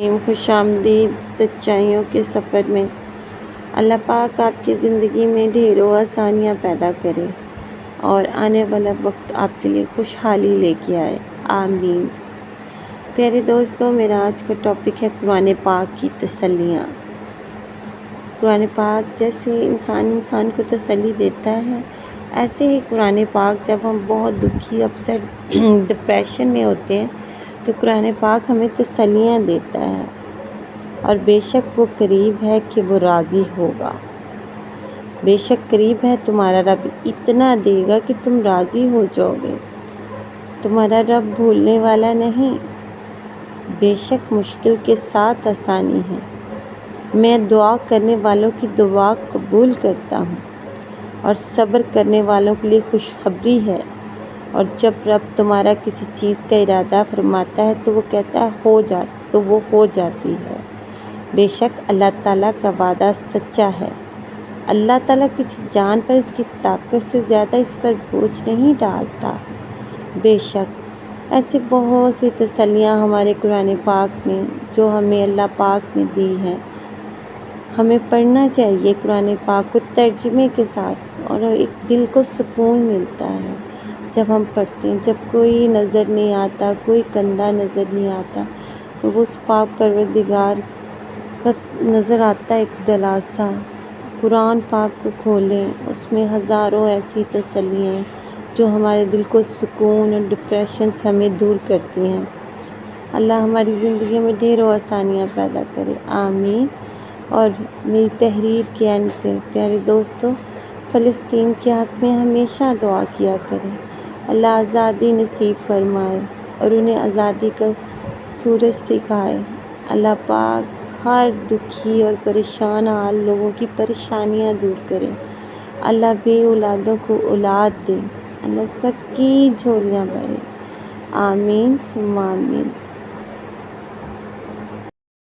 خوش آمدید سچائیوں کے سفر میں۔ اللہ پاک آپ کی زندگی میں ڈھیروں آسانیاں پیدا کرے اور آنے والا وقت آپ کے لیے خوشحالی لے کے آئے، آمین۔ پیارے دوستو، میرا آج کا ٹاپک ہے قرآن پاک کی تسلیاں۔ قرآن پاک جیسے انسان کو تسلی دیتا ہے، ایسے ہی قرآن پاک جب ہم بہت دکھی، اپسیٹ، ڈپریشن میں ہوتے ہیں تو قرآن پاک ہمیں تسلیاں دیتا ہے، اور بے شک وہ قریب ہے کہ وہ راضی ہوگا۔ بے شک قریب ہے تمہارا رب، اتنا دے گا کہ تم راضی ہو جاؤ گے۔ تمہارا رب بھولنے والا نہیں، بے شک مشکل کے ساتھ آسانی ہے۔ میں دعا کرنے والوں کی دعا قبول کرتا ہوں، اور صبر کرنے والوں کے لیے خوشخبری ہے۔ اور جب رب تمہارا کسی چیز کا ارادہ فرماتا ہے تو وہ کہتا ہے تو وہ ہو جاتی ہے۔ بے شک اللہ تعالیٰ کا وعدہ سچا ہے۔ اللہ تعالیٰ کسی جان پر اس کی طاقت سے زیادہ اس پر بوجھ نہیں ڈالتا۔ بے شک ایسی بہت سی تسلیاں ہمارے قرآن پاک میں جو ہمیں اللہ پاک نے دی ہیں۔ ہمیں پڑھنا چاہیے قرآن پاک کو ترجمے کے ساتھ، اور ایک دل کو سکون ملتا ہے جب ہم پڑھتے ہیں۔ جب کوئی نظر نہیں آتا، کوئی کندھا نظر نہیں آتا، تو وہ اس پاک پروردگار کا نظر آتا ہے ایک دلاسا۔ قرآن پاک کو کھولیں، اس میں ہزاروں ایسی تسلیاں ہیں جو ہمارے دل کو سکون اور ڈپریشن سے ہمیں دور کرتی ہیں۔ اللہ ہماری زندگی میں ڈھیروں آسانیاں پیدا کرے، آمین۔ اور میری تحریر کے اینڈ پہ پیارے دوستو، فلسطین کے حق میں ہمیشہ دعا کیا کریں۔ اللہ آزادی نصیب فرمائے اور انہیں آزادی کا سورج دکھائے۔ اللہ پاک ہر دکھی اور پریشان حال لوگوں کی پریشانیاں دور کرے۔ اللہ بے اولادوں کو اولاد دے۔ اللہ سب کی جھولیاں بھرے، آمین ثم آمین۔